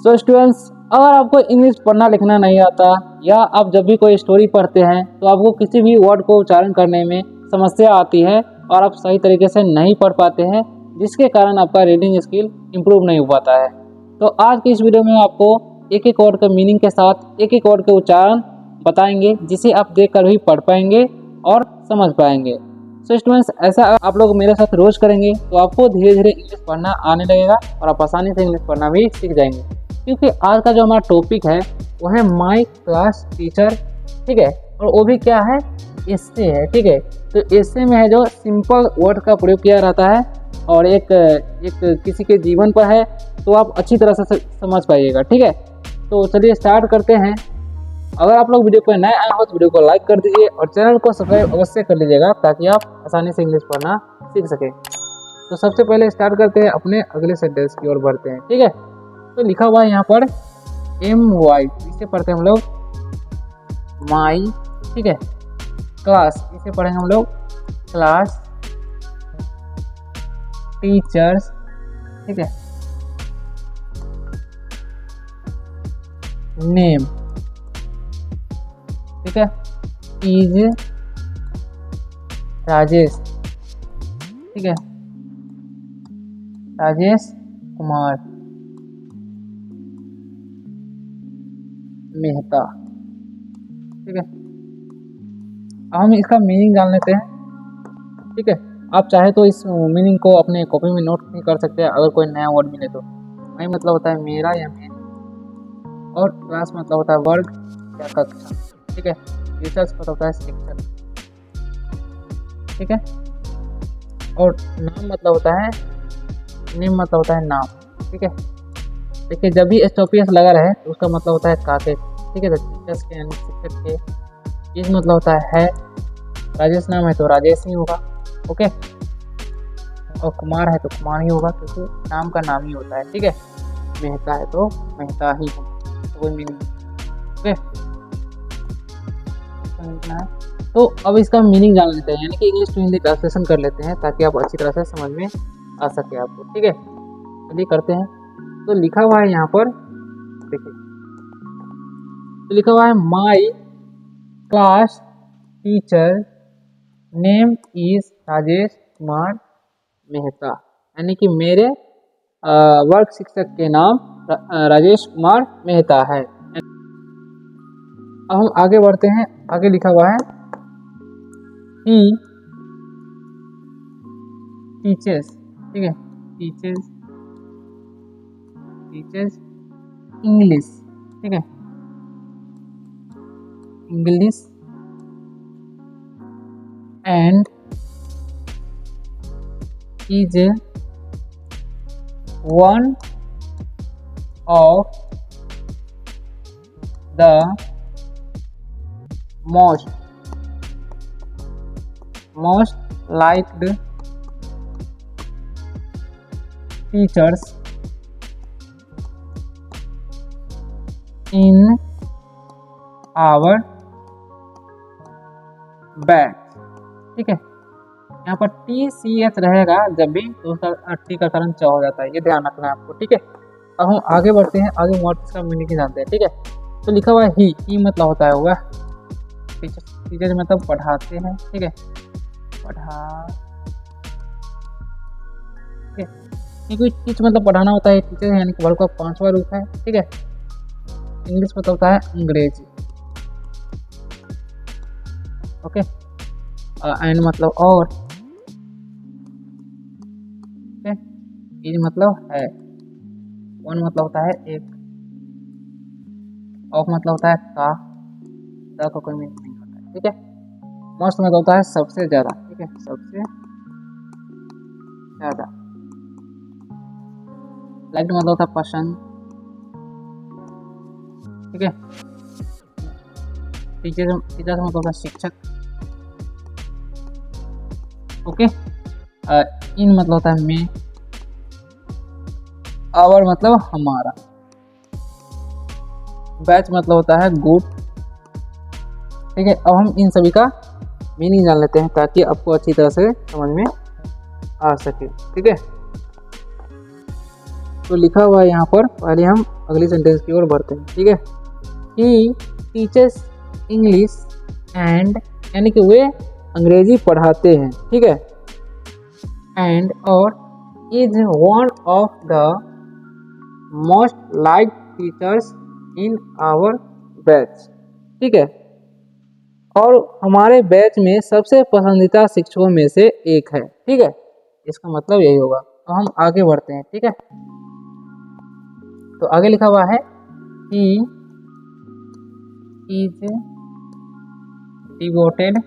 So students, अगर आपको English पढ़ना लिखना नहीं आता या आप जब भी कोई स्टोरी पढ़ते हैं तो आपको किसी भी वर्ड को उच्चारण करने में समस्या आती है और आप सही तरीके से नहीं पढ़ पाते हैं, जिसके कारण आपका रीडिंग स्किल इम्प्रूव नहीं हो पाता है। तो आज की इस वीडियो में आपको एक एक वर्ड के मीनिंग के साथ एक एक वर्ड के उच्चारण बताएंगे, जिसे आप देखकर भी पढ़ पाएंगे और समझ पाएंगे। सो स्टूडेंट्स, ऐसा आप लोग मेरे साथ रोज करेंगे तो आपको धीरे धीरे इंग्लिश पढ़ना आने लगेगा और आप आसानी से इंग्लिश पढ़ना भी सीख जाएंगे। क्योंकि आज का जो हमारा टॉपिक है वो है माय क्लास टीचर, ठीक है। और वो भी क्या है, एस्से है, ठीक है। तो एस्से में है जो सिंपल वर्ड का प्रयोग किया रहता है और एक किसी के जीवन पर है, तो आप अच्छी तरह से समझ पाइएगा, ठीक है। तो चलिए स्टार्ट करते हैं। अगर आप लोग वीडियो पर नए आए हो तो वीडियो को लाइक कर दीजिए और चैनल को सब्सक्राइब अवश्य कर लीजिएगा ताकि आप आसानी से इंग्लिश पढ़ना सीख सकें। तो सबसे पहले स्टार्ट करते हैं, अपने अगले सेंटेंस की ओर बढ़ते हैं, ठीक है। तो लिखा हुआ है यहाँ पर MY, इसे पढ़ते हैं हम लोग माई, ठीक है। क्लास, इसे पढ़ेंगे हम लोग क्लास। टीचर्स, ठीक है। नेम, ठीक है, इज राजेश, ठीक है, राजेश कुमार मेहता, ठीक है। अब हम इसका मीनिंग जान लेते हैं, ठीक है। आप चाहे तो इस मीनिंग को अपने कॉपी में नोट भी कर सकते हैं अगर कोई नया वर्ड मिले तो। माई मतलब होता है मेरा या मेरी, और क्लास मतलब होता है वर्ग या कक्षा, ठीक है। टीचर्स मतलब होता है शिक्षक, ठीक है। और नाम मतलब होता है, नेम मतलब होता है नाम, ठीक है। देखिए, जब भी एस्टोपियस लगा रहे तो उसका मतलब होता है काके, ठीक है। तो टीचर्स के यानी शिक्षक के। इस मतलब होता है राजेश नाम है तो राजेश ही होगा, ओके। और कुमार है तो कुमार ही होगा क्योंकि नाम का नाम ही होता है, ठीक है। मेहता है तो मेहता ही होगा, तो कोई मीनिंग, ओके। तो अब इसका मीनिंग जान लेते हैं, यानी कि इंग्लिश टू हिंदी ट्रांसलेशन कर लेते हैं ताकि आप अच्छी तरह से समझ में आ सके आपको, ठीक है। चलिए करते हैं। तो लिखा हुआ है यहाँ पर, देखिए, तो लिखा हुआ है my class teacher name is Rajesh Kumar Mehta, यानी कि मेरे वर्ग शिक्षक के नाम राजेश कुमार मेहता है। अब हम आगे बढ़ते हैं। आगे लिखा हुआ है ही टीचर्स, ठीक है, टीचर्स इंग्लिश, ठीक है, English and is one of the most liked teachers in our batch, ठीक है। यहाँ पर TCH रहेगा जब भी तो उसका टी का कारण च हो जाता है, ये ध्यान रखना है आपको, ठीक है। अब हम आगे बढ़ते हैं, आगे वर्ड का मीनिंग जानते हैं, ठीक है। तो लिखा हुआ है ही मतलब होता है वह, टीचर मतलब पढ़ाते हैं, ठीक है, टीच मतलब पढ़ाना होता है, टीचर यानी कि वर्ड का 5वां रूप है, ठीक है। इंग्लिश मतलब होता है अंग्रेजी, ओके। एंड मतलब और, ठीक है। इज मतलब है, वन मतलब होता है एक, ऑफ मतलब होता है का कोई मीनिंग नहीं होता है, ठीक है। मोस्ट मतलब होता है सबसे ज्यादा, ठीक है, सबसे ज्यादा। लाइक मतलब होता है पसंद, ठीक है। टीचर मतलब होता है शिक्षक, ओके। इन मतलब होता है मैं, आवर मतलब हमारा, बैच मतलब होता है गुड, ठीक है। अब हम इन सभी का मीनिंग जान लेते हैं ताकि आपको अच्छी तरह से समझ में आ सके, ठीक है। तो लिखा हुआ है यहाँ पर, पहले हम अगली सेंटेंस की ओर बढ़ते हैं। ठीक है, ही टीचर्स इंग्लिश एंड, यानी कि वे अंग्रेजी पढ़ाते हैं। ठीक है, एंड और is one of the most like teachers in our batch. ठीक है, और हमारे बैच में सबसे पसंदीदा शिक्षकों में से एक है। ठीक है, इसका मतलब यही होगा। तो हम आगे बढ़ते हैं। ठीक है, तो आगे लिखा हुआ है ही इज डिवोटेड,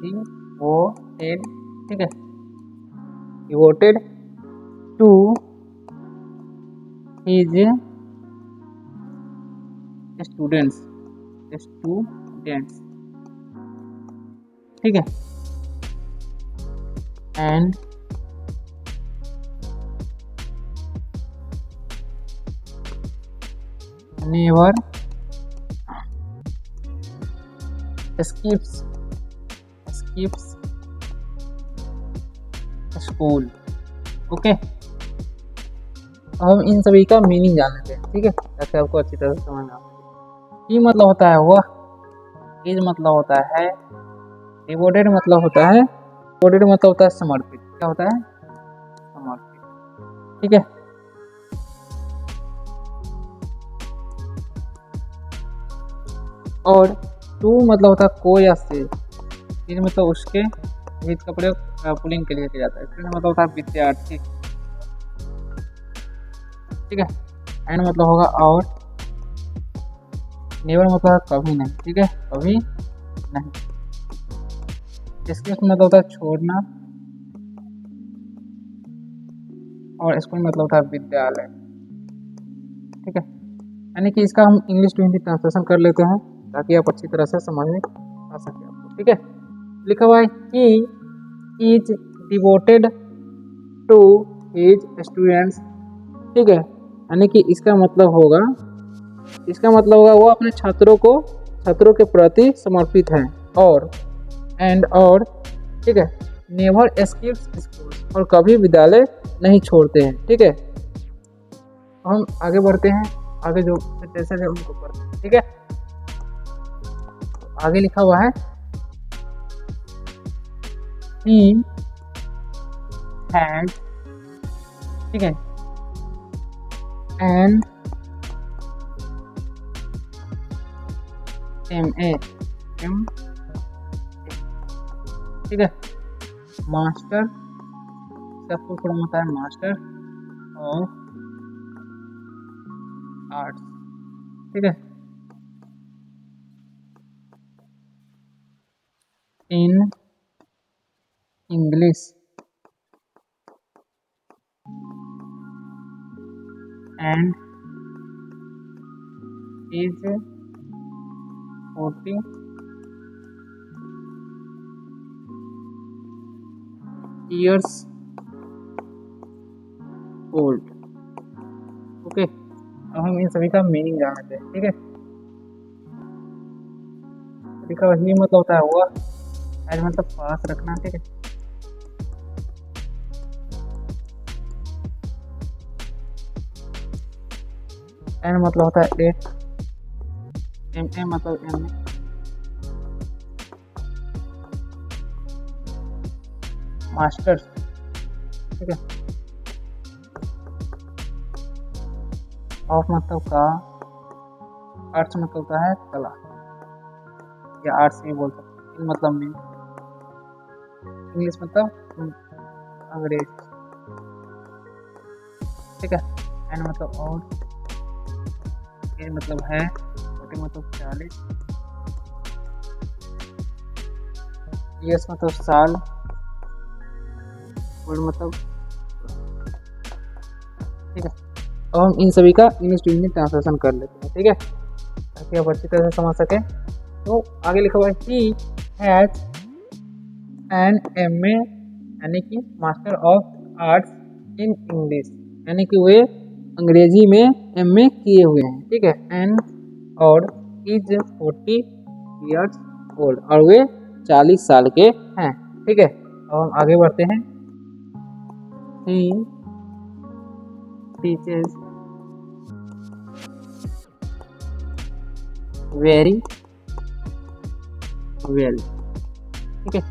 डिवोटेड, ठीक है, devoted to his students, students, ठीक है, and never skips school. Okay, हम इन सभी का मीनिंग जान लेते हैं। ठीक है, ताकि आपको अच्छी तरह से समझ आ सके। ई मतलब होता है वह, इज मतलब होता है, डिवोटेड मतलब होता है, डिवोटेड मतलब होता है समर्पित। क्या होता है? समर्पित। ठीक है, और टू मतलब होता है को या से, इज मतलब उसके, विद का प्रयोग पुलिंग के लिए किया जाता है। स्टूडेंट मतलब होता है विद्यार्थी। ठीक है, एंड मतलब होगा और, नेवर मतलब है कभी नहीं। ठीक है, कभी नहीं। इसके मतलब होता है छोड़ना, और स्कूल मतलब होता है विद्यालय। ठीक है, यानी कि इसका हम इंग्लिश टू हिंदी ट्रांसलेशन कर लेते हैं ताकि आप अच्छी तरह से समझ में आ सके आपको। ठीक है, लिखा हुआ है he is devoted to his students. ठीक है, यानी कि इसका मतलब होगा वो अपने छात्रों के प्रति समर्पित हैं। और एंड और, ठीक है, नेवर एस्केप्स स्कूल, और कभी विद्यालय नहीं छोड़ते हैं। ठीक है, हम आगे बढ़ते हैं, आगे जो सेंटेंसेस है उनको पढ़ते हैं। ठीक है, आगे लिखा हुआ है he had, ठीक है, an MA, ठीक है, मास्टर, सबको थोड़ा होता है मास्टर ऑफ आर्ट्स। ठीक है, in English and is 40 years old। Okay, अब हम इन सभी का मीनिंग जान लेते हैं। ठीक है, लिखा हुआ ही मतलब होता है हुआ, एज मतलब पास रखना। ठीक है, एन मतलब होता है एट, एम ए मतलब एम ए, मास्टर। ठीक है, ऑफ मतलब का, आर्ट्स मतलब होता है कला या आर्ट्स भी बोल सकते हैं। इन मतलब में, इंग्लिश मतलब अंग्रेज। ठीक है, एन मतलब और, एज मतलब है, 40 मतलब 40, ईयर्स मतलब साल, ओल्ड मतलब। ठीक है, अब हम इन सभी का इंग्लिश टू हिंदी ट्रांसलेशन कर लेते हैं। ठीक है, ताकि आप अच्छी तरह से समझ सके। तो आगे लिखा हुआ है ही हैज एन MA, यानी कि master of arts in English, यानी कि वे अंग्रेजी में MA किए हुए हैं। ठीक है, एंड और इज 40 years old, और वे 40 साल के हैं। ठीक है, अब हम आगे बढ़ते हैं। ही टीचर्स वेरी वेल। ठीक है,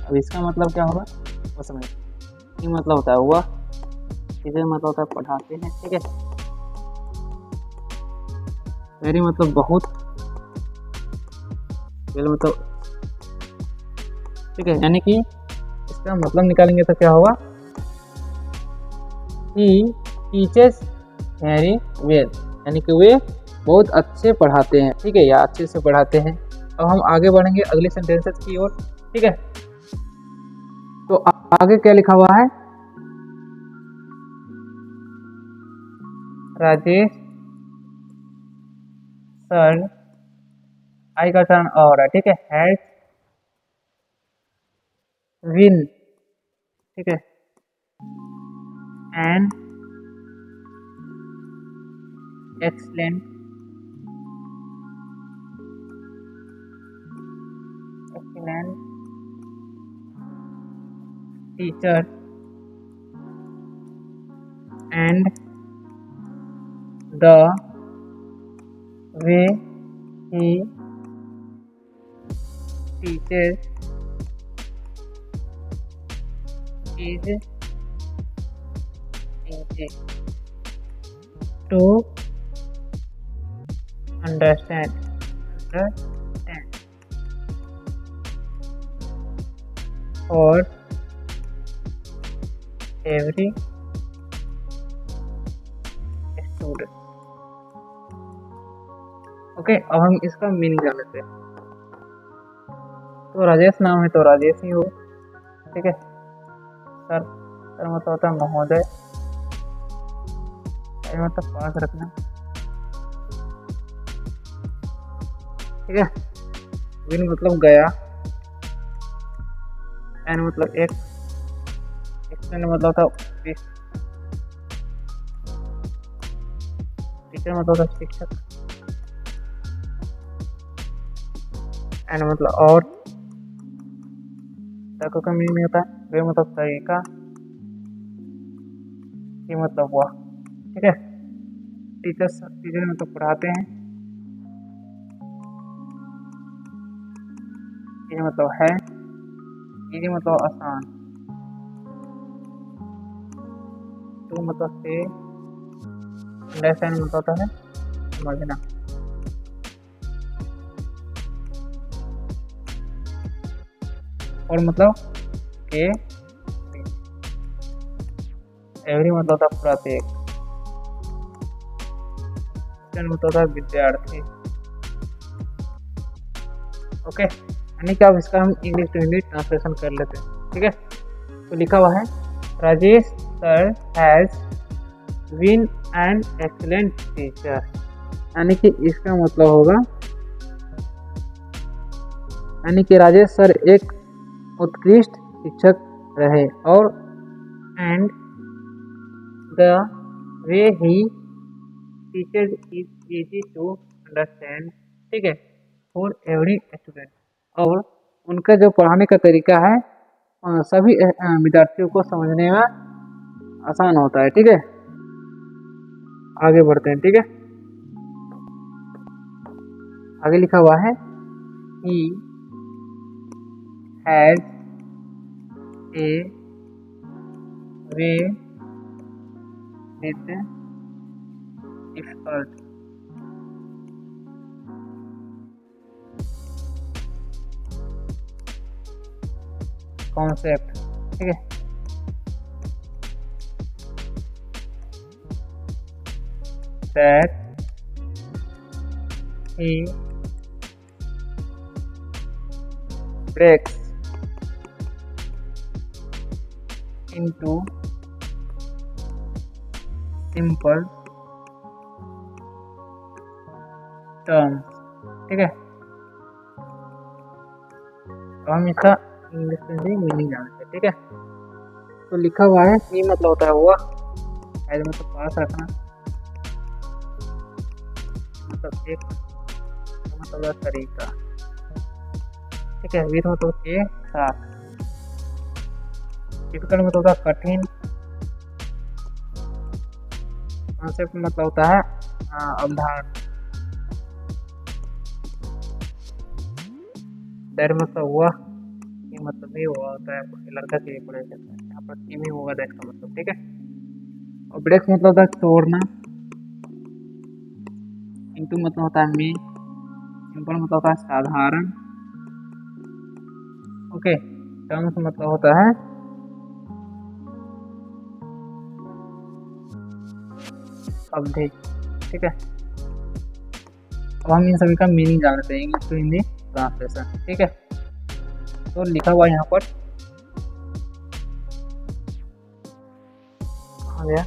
अब इसका मतलब क्या होगा वो समझ। ये मतलब होता है हुआ, टीचर मतलब होता है पढ़ाते हैं। ठीक है, वेरी मतलब बहुत, वेल मतलब, ठीक है, यानी कि इसका मतलब निकालेंगे तो क्या होगा, ही टीचर्स वेरी वेल, यानी कि वे बहुत अच्छे पढ़ाते हैं। ठीक है, या अच्छे से पढ़ाते हैं। अब हम आगे बढ़ेंगे अगले सेंटेंसेस की ओर। ठीक है, तो आगे क्या लिखा हुआ है, राजेश सर, आई का टर्न और है। ठीक है, हैज विन, ठीक है, an excellent teacher and the way he teachers is easy to understand for every student। Okay, अब हम इसका मीनिंग जान लेते हैं। तो राजेश नाम है तो राजेश ही हो। ठीक है, सर, सर मतलब होता है महोदय, मतलब पास रखना। ठीक है, विन मतलब गया, एन मतलब एक, एक्सटेंड मतलब होता है टीचर मतलब होता है शिक्षक, एन मतलब और, का मीनिंग होता है वे मतलब तरीका, ये मतलब हुआ। ठीक है, टीचर मतलब पढ़ाते हैं, ये मतलब है, ये मतलब आसान, तो मतलब से, अंडरस्टैंड मतलब होता है समझना। और मतलब के, एवरी मतलब होता है प्रत्येक, मतलब होता है विद्यार्थी। ओके, यानी कि अब इसका हम इंग्लिश टू हिंदी ट्रांसलेशन कर लेते हैं। ठीक है, तो लिखा हुआ है, Rajesh sir has been an excellent teacher, यानी कि इसका मतलब होगा, यानी कि राजेश सर एक उत्कृष्ट शिक्षक रहे, और and the way he teacher is easy to understand. ठीक है, फॉर एवरी स्टूडेंट, और उनका जो पढ़ाने का तरीका है सभी विद्यार्थियों को समझने में आसान होता है। ठीक है, आगे बढ़ते हैं। ठीक है, आगे लिखा हुआ है, he has a way with difficult concept। ठीक है, that he breaks into simple terms। ठीक है, तो हम इसका इंग्लिश में भी मीनिंग जानते हैं। ठीक है, तो लिखा हुआ है, ये मतलब होता है हुआ, एज मतलब पास रखना, मतलब एक, मतलब तरीका। ठीक है, विद मतलब के साथ, डिफिकल्ट मतलब होता है कठिन, कॉन्सेप्ट मतलब होता है अवधारणा। दैट मतलब हुआ, ये मतलब ये हुआ होता है लड़का के लिए पढ़ाई करता है, यहाँ पर टीम ही होगा दैट का मतलब, ठीक है। और ब्रेक्स मतलब होता है तोड़ना, इनटू मतलब होता है में, सिंपल मतलब होता है साधारण, ओके। टर्म्स मतलब होता है अवधि, ठीक है। अब हम इन सभी का मीनिंग जान लेते हैं, इंग्लिश टू हिंदी ट्रांसलेशन, ठीक है। तो लिखा हुआ यहाँ पर आ गया,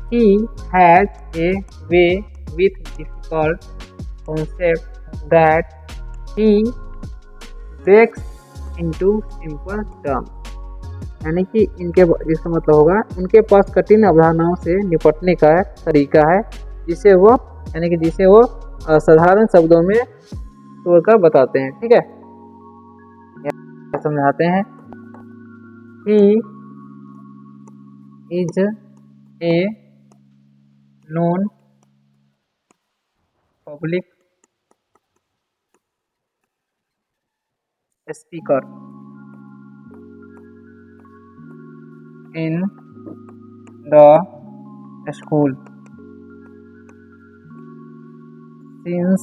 he has a way with difficult concept that he breaks into simple terms, यानी कि इनके इसका मतलब होगा उनके पास कठिन अवधारणाओं से निपटने का तरीका है जिसे वो यानी कि जिसे वो साधारण शब्दों में तोड़कर बताते हैं, ठीक है। समझाते हैं, he is a known public speaker in the school since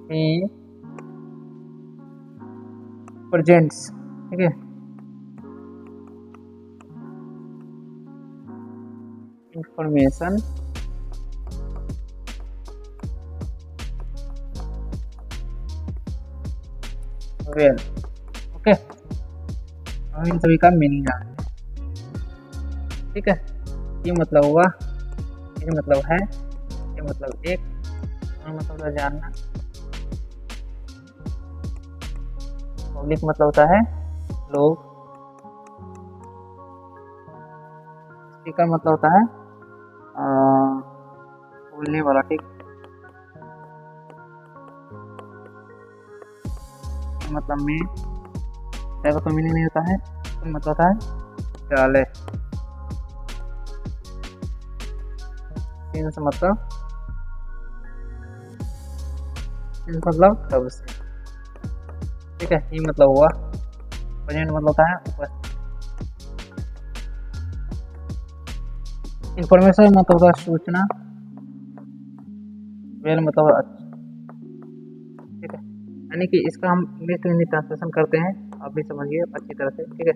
he presents, ठीक है, information well, ओके। हम इन सभी का मीनिंग जान लें, ठीक है। ये मतलब हुआ, ये मतलब है, ये मतलब एक, और मतलब जानना, पब्लिक मतलब होता है लोग, स्पीकर मतलब होता है बोलने वाला, ठीक। मतलब में ज्यादा तो मीनिंग नहीं होता है, तो मतलब होता है डाले, मतलब तब से, ठीक है। ये मतलब हुआ, प्रेजेंट मतलब होता है उपस्थित, इंफॉर्मेशन मतलब होता है सूचना, वेल मतलब अच्छा, ठीक है। यानी कि इसका हम इंग्लिश टू हिंदी ट्रांसलेशन करते हैं, आप भी समझिए अच्छी तरह से, ठीक है।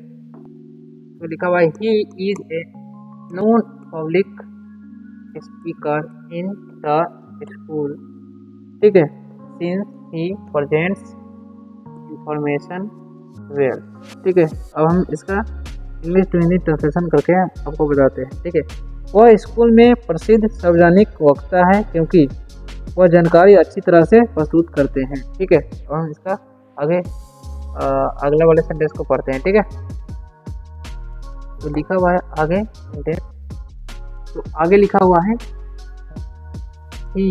तो लिखा हुआ है he is a known public speaker in the school, ठीक है, since he presents information well, ठीक है। अब हम इसका इंग्लिश टू हिंदी ट्रांसलेशन करके आपको बताते हैं, ठीक है। वह स्कूल में प्रसिद्ध सार्वजनिक वक्ता है क्योंकि वह जानकारी अच्छी तरह से प्रस्तुत करते हैं, ठीक है। और हम इसका आगे अगले वाले सेंटेंस को पढ़ते हैं, ठीक है। तो लिखा हुआ है आगे, तो आगे लिखा हुआ है he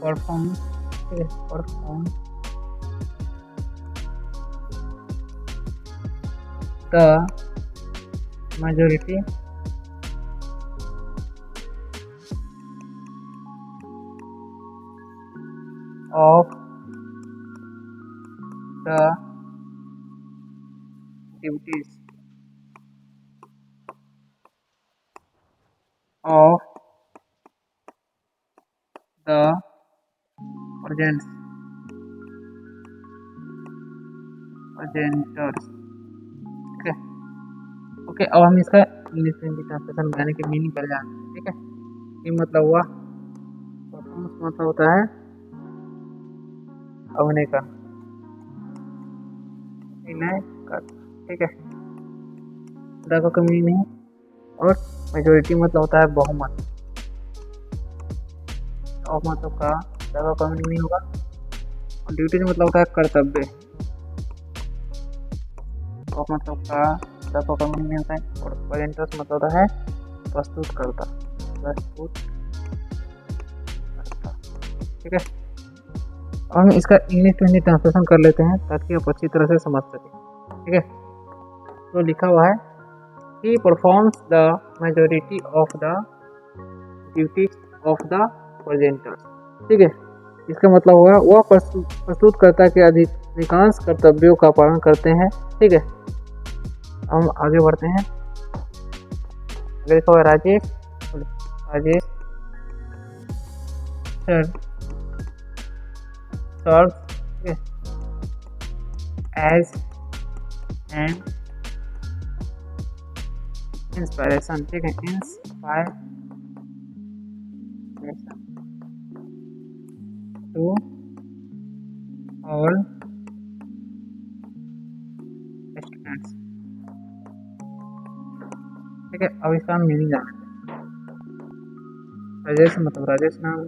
performs, ठीक है, perform the majority of the duties of the presenters, ठीक है, ओके। अब हम इसका इंग्लिश में ट्रांसलेशन बनाने के मीनिंग पर जाते हैं, ठीक है। ये मतलब हुआ, परफॉर्मेंस मतलब होता है अभिनय का, अभिनय का, ठीक है, का कमी नहीं। और मेजोरिटी मतलब होता है बहुमत, और मतलब का कमी नहीं होगा। और ड्यूटी मतलब होता है कर्तव्य, और मतलब का कमी नहीं होता है। और प्रेजेंटर्स मतलब होता है प्रस्तुत करता, ठीक है। और हम इसका इंग्लिश टू हिंदी ट्रांसलेशन कर लेते हैं ताकि आप अच्छी तरह से समझ सकें, ठीक है। तो लिखा हुआ है he performs the majority of the duties of the presenter. ठीक है, इसका मतलब हुआ वह प्रस्तुतकर्ता के अधिकांश कर्तव्यों का पालन करते हैं। ठीक है, हम आगे बढ़ते हैं। अगर लिखा हुआ Rajesh sir serve as an inspiration. ठीक है, इंस्पायरेशन टू ऑल स्टूडेंट्स। ठीक है, अब इसका मीनिंग जाना है। राजेश मतलब राजेश नाम,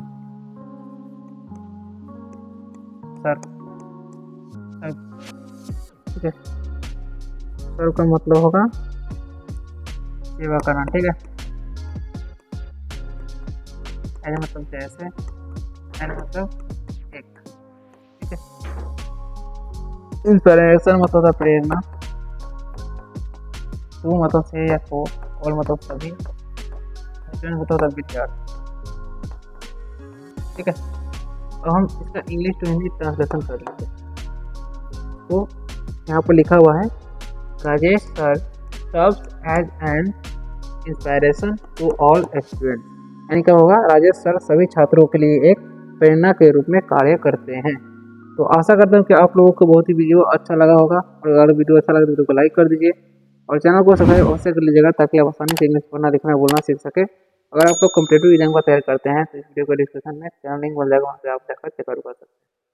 सर ठीक है, सर का मतलब होगा सेवा करना। ठीक है, ऐसे मतलब जैसे, एन मतलब एक। ठीक है, इंस्पिरेशन मतलब होता प्रेरणा, टू मतलब से या को, और मतलब सभी, मतलब होता विद्यार्थी। ठीक है, अब हम इसका इंग्लिश टू हिंदी ट्रांसलेशन कर लेते हैं। तो यहाँ पर लिखा हुआ है Rajesh sir serves as an inspiration to all students. यानी क्या होगा, राजेश सर सभी छात्रों के लिए एक प्रेरणा के रूप में कार्य करते हैं। तो आशा करता हूँ कि आप लोगों को बहुत ही वीडियो अच्छा लगा होगा, और अगर वीडियो अच्छा लगा तो वीडियो को लाइक कर दीजिए और चैनल को सब्सक्राइब अवश्य कर लीजिएगा, ताकि आप आसानी से इंग्लिश पढ़ना लिखना बोलना सीख सके। अगर आप लोग कॉम्पिटिटिव एग्जाम का तैयार करते हैं तो इस वीडियो को डिस्क्रिप्शन में चैनल लिंक मिल जाएगा, वहाँ से आप जाकर चेकआउट कर सकते हैं।